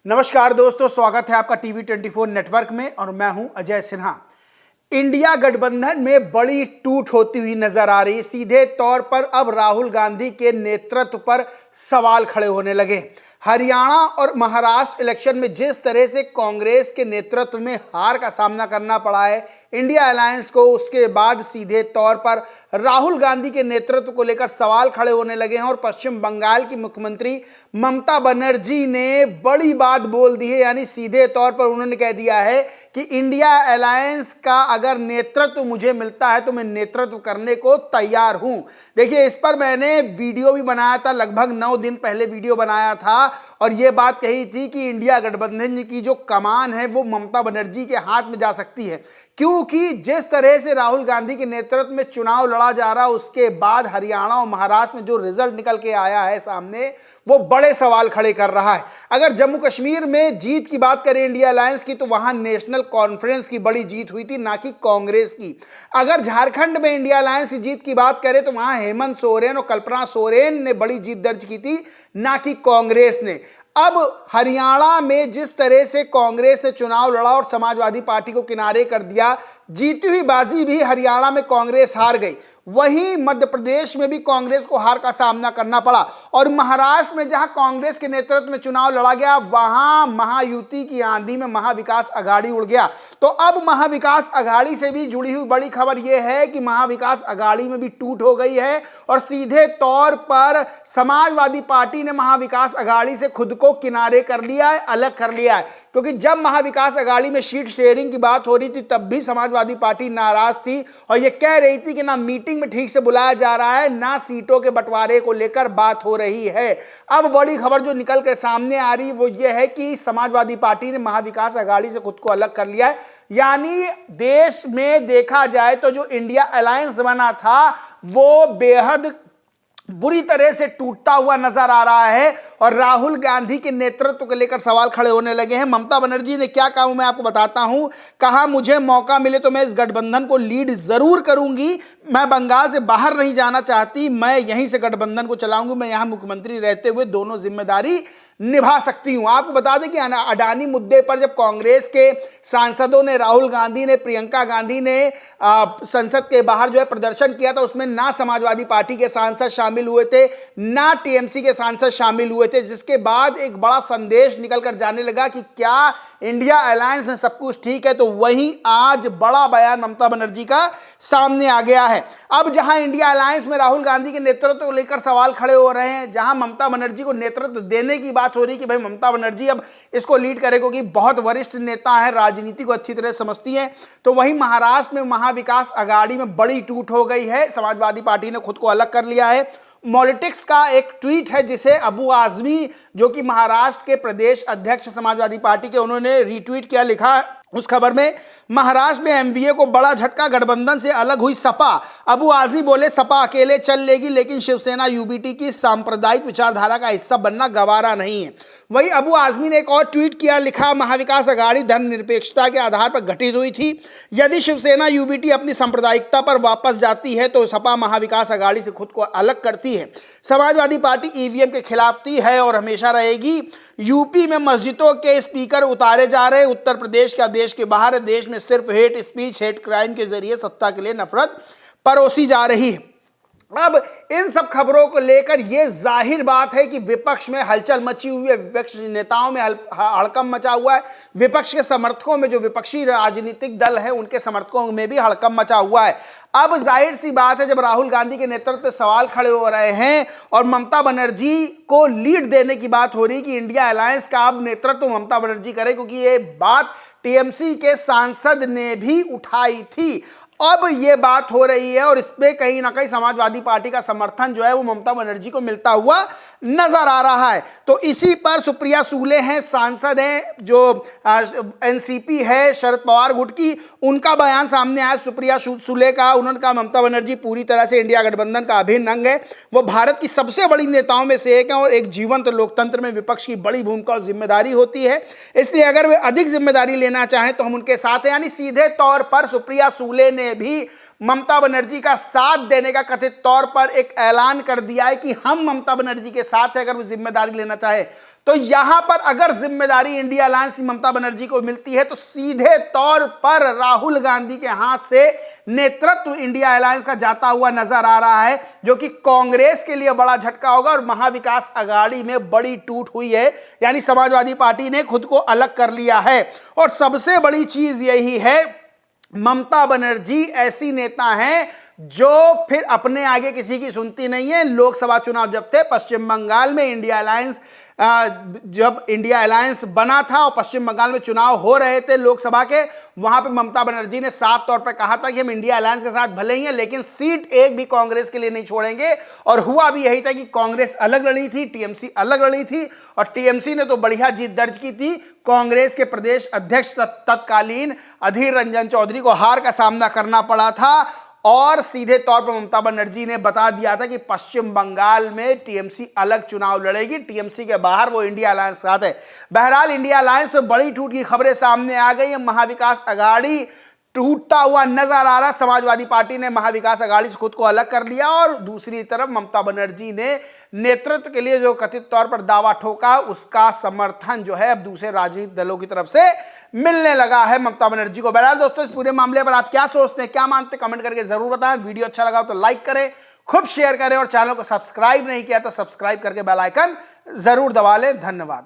नमस्कार दोस्तों, स्वागत है आपका टीवी 24 नेटवर्क में और मैं हूं अजय सिन्हा। इंडिया गठबंधन में बड़ी टूट होती हुई नजर आ रही। सीधे तौर पर अब राहुल गांधी के नेतृत्व पर सवाल खड़े होने लगे। हरियाणा और महाराष्ट्र इलेक्शन में जिस तरह से कांग्रेस के नेतृत्व में हार का सामना करना पड़ा है इंडिया अलायंस को, उसके बाद सीधे तौर पर राहुल गांधी के नेतृत्व को लेकर सवाल खड़े होने लगे हैं। और पश्चिम बंगाल की मुख्यमंत्री ममता बनर्जी ने बड़ी बात बोल दी है, यानी सीधे तौर पर उन्होंने कह दिया है कि इंडिया अलायंस का अगर नेतृत्व मुझे मिलता है तो मैं नेतृत्व करने को तैयार हूं। देखिए, इस पर मैंने वीडियो भी बनाया था, लगभग 9 दिन पहले वीडियो बनाया था और यह बात कही थी कि इंडिया गठबंधन की जो कमान है वो ममता बनर्जी के हाथ में जा सकती है, क्योंकि जिस तरह से राहुल गांधी के नेतृत्व में चुनाव लड़ा जा रहा, उसके बाद हरियाणा और महाराष्ट्र में जो रिजल्ट निकल के आया है सामने, वो बड़े सवाल खड़े कर रहा है। अगर जम्मू कश्मीर में जीत की बात करें इंडिया अलायंस की, तो वहां नेशनल कॉन्फ्रेंस की बड़ी जीत हुई थी, ना कि कांग्रेस की। अगर झारखंड में इंडिया अलायंस की जीत की बात करें तो वहां हेमंत सोरेन और कल्पना सोरेन ने बड़ी जीत दर्ज की थी, ना कि कांग्रेस ने। अब हरियाणा में जिस तरह से कांग्रेस ने चुनाव लड़ा और समाजवादी पार्टी को किनारे कर दिया, जीती हुई बाजी भी हरियाणा में कांग्रेस हार गई। वहीं मध्य प्रदेश में भी कांग्रेस को हार का सामना करना पड़ा और महाराष्ट्र में जहां कांग्रेस के नेतृत्व में चुनाव लड़ा गया, वहां महायुति की आंधी में महाविकास अघाड़ी उड़ गया। तो अब महाविकास अघाड़ी से भी जुड़ी हुई बड़ी खबर यह है कि महाविकास अघाड़ी में भी टूट हो गई है और सीधे तौर पर समाजवादी पार्टी ने महाविकास अघाड़ी से खुद को किनारे कर लिया है, अलग कर लिया है। क्योंकि जब महाविकास अघाड़ी में सीट शेयरिंग की बात हो रही थी तब भी समाजवादी पार्टी नाराज थी और यह कह रही थी कि ना मीटिंग में ठीक से बुलाया जा रहा है, ना सीटों के बंटवारे को लेकर बात हो रही है। अब बड़ी खबर जो निकल कर सामने आ रही वो यह है कि समाजवादी पार्टी ने महाविकास अघाड़ी से खुद को अलग कर लिया है। यानी देश में देखा जाए तो जो इंडिया अलायंस बना था वो बेहद बुरी तरह से टूटता हुआ नजर आ रहा है और राहुल गांधी के नेतृत्व को लेकर सवाल खड़े होने लगे हैं। ममता बनर्जी ने क्या कहा मैं आपको बताता हूं। कहा, मुझे मौका मिले तो मैं इस गठबंधन को लीड जरूर करूंगी। मैं बंगाल से बाहर नहीं जाना चाहती, मैं यहीं से गठबंधन को चलाऊंगी। मैं यहां मुख्यमंत्री रहते हुए दोनों जिम्मेदारी निभा सकती हूं। आपको बता दें कि अडानी मुद्दे पर जब कांग्रेस के सांसदों ने, राहुल गांधी ने, प्रियंका गांधी ने संसद के बाहर जो है प्रदर्शन किया था, उसमें ना समाजवादी पार्टी के सांसद शामिल हुए थे, ना टीएमसी के सांसद शामिल हुए थे, जिसके बाद एक बड़ा संदेश निकलकर जाने लगा कि क्या इंडिया अलायंस में सब कुछ ठीक है। तो वहीं आज बड़ा बयान ममता बनर्जी का सामने आ गया है। अब जहां इंडिया अलायंस में राहुल गांधी के नेतृत्व को लेकर सवाल खड़े हो रहे हैं, जहां ममता बनर्जी को नेतृत्व देने की बात हो रही कि भाई ममता बनर्जी अब इसको लीड करे, क्योंकि बहुत वरिष्ठ नेता है, राजनीति को अच्छी तरह समझती है, तो वहीं महाराष्ट्र में महाविकास अघाड़ी में बड़ी टूट हो गई है। समाजवादी पार्टी ने खुद को अलग कर लिया है। पॉलिटिक्स का एक ट्वीट है जिसे अबू आजमी, जो कि महाराष्ट्र के प्रदेश अध्यक्ष समाजवादी पार्टी के, उन्होंने रीट्वीट किया। लिखा उस खबर में, महाराष्ट्र में एमवीए को बड़ा झटका, गठबंधन से अलग हुई सपा। अबू आजमी बोले, सपा अकेले चल लेगी लेकिन शिवसेना यूबीटी की सांप्रदायिक विचारधारा का हिस्सा बनना गवारा नहीं है। वही अबू आजमी ने एक और ट्वीट किया। लिखा, महाविकास अघाड़ी धर्मनिरपेक्षता के आधार पर गठित हुई थी। यदि शिवसेना यूबीटी अपनी सांप्रदायिकता पर वापस जाती है तो सपा महाविकास अघाड़ी से खुद को अलग करती है। समाजवादी पार्टी ईवीएम के खिलाफ थी, है और हमेशा रहेगी। यूपी में मस्जिदों के स्पीकर उतारे जा रहे, उत्तर प्रदेश का देश के बाहर है। देश में सिर्फ हेट स्पीच, हेट क्राइम के जरिए सत्ता के लिए नफरत परोसी जा रही है। अब इन सब खबरों को लेकर यह जाहिर बात है कि विपक्ष में हलचल मची हुई है, विपक्ष नेताओं में हड़कंप मचा हुआ है, विपक्ष के समर्थकों में, जो विपक्षी राजनीतिक दल है उनके समर्थकों में भी हड़कंप मचा हुआ है। अब जाहिर सी बात है, जब राहुल गांधी के नेतृत्व पे सवाल खड़े हो रहे हैं और ममता बनर्जी को लीड देने की बात हो रही कि इंडिया अलायंस का अब नेतृत्व ममता बनर्जी करे, क्योंकि ये बात टीएमसी के सांसद ने भी उठाई थी। अब ये बात हो रही है और इसमें कहीं ना कहीं समाजवादी पार्टी का समर्थन जो है वो ममता बनर्जी को मिलता हुआ नजर आ रहा है। तो इसी पर सुप्रिया सुले हैं, सांसद हैं, जो एनसीपी है शरद पवार गुट की, उनका बयान सामने आया सुप्रिया सुले का। उन्होंने कहा, ममता बनर्जी पूरी तरह से इंडिया गठबंधन का अभिन्न अंग है, वो भारत की सबसे बड़ी नेताओं में से एक है और एक जीवंत लोकतंत्र में विपक्ष की बड़ी भूमिका और जिम्मेदारी होती है, इसलिए अगर वे अधिक जिम्मेदारी लेना चाहें तो हम उनके साथ हैं। यानी सीधे तौर पर सुप्रिया सुले ने भी ममता बनर्जी का साथ देने का कथित तौर पर एक ऐलान कर दिया है कि हम ममता बनर्जी के साथ है, अगर वो जिम्मेदारी लेना चाहे। तो यहां पर अगर जिम्मेदारी इंडिया अलायंस ममता बनर्जी को मिलती है तो सीधे तौर पर राहुल गांधी के हाथ से नेतृत्व इंडिया अलायंस का जाता हुआ नजर आ रहा है, जो कि कांग्रेस के लिए बड़ा झटका होगा। और महाविकास अघाड़ी में बड़ी टूट हुई है, यानी समाजवादी पार्टी ने खुद को अलग कर लिया है। और सबसे बड़ी चीज यही है, ममता बनर्जी ऐसी नेता हैं जो फिर अपने आगे किसी की सुनती नहीं है। लोकसभा चुनाव जब थे पश्चिम बंगाल में, इंडिया अलायंस जब इंडिया अलायंस बना था और पश्चिम बंगाल में चुनाव हो रहे थे लोकसभा के, वहां पे ममता बनर्जी ने साफ तौर पर कहा था कि हम इंडिया अलायंस के साथ भले ही हैं लेकिन सीट एक भी कांग्रेस के लिए नहीं छोड़ेंगे। और हुआ भी यही था कि कांग्रेस अलग लड़ी थी, टीएमसी अलग लड़ी थी, और टीएमसी ने तो बढ़िया जीत दर्ज की थी। कांग्रेस के प्रदेश अध्यक्ष तत्कालीन अधीर रंजन चौधरी को हार का सामना करना पड़ा था। और सीधे तौर पर ममता बनर्जी ने बता दिया था कि पश्चिम बंगाल में टीएमसी अलग चुनाव लड़ेगी, टीएमसी के बाहर वो इंडिया अलायंस साथ है। बहरहाल इंडिया अलायंस में बड़ी टूट की खबरें सामने आ गई है। महाविकास अघाड़ी टूटता हुआ नजर आ रहा। समाजवादी पार्टी ने महाविकास अघाड़ी से खुद को अलग कर लिया और दूसरी तरफ ममता बनर्जी ने नेतृत्व के लिए जो कथित तौर पर दावा ठोका, उसका समर्थन जो है अब दूसरे राजनीतिक दलों की तरफ से मिलने लगा है ममता बनर्जी को। बहरहाल दोस्तों, इस पूरे मामले पर आप क्या सोचते हैं, क्या मानते हैं, कमेंट करके जरूर बताएं। वीडियो अच्छा लगा तो लाइक करें, खूब शेयर करें, और चैनल को सब्सक्राइब नहीं किया तो सब्सक्राइब करके बेल आइकन जरूर दबा लें। धन्यवाद।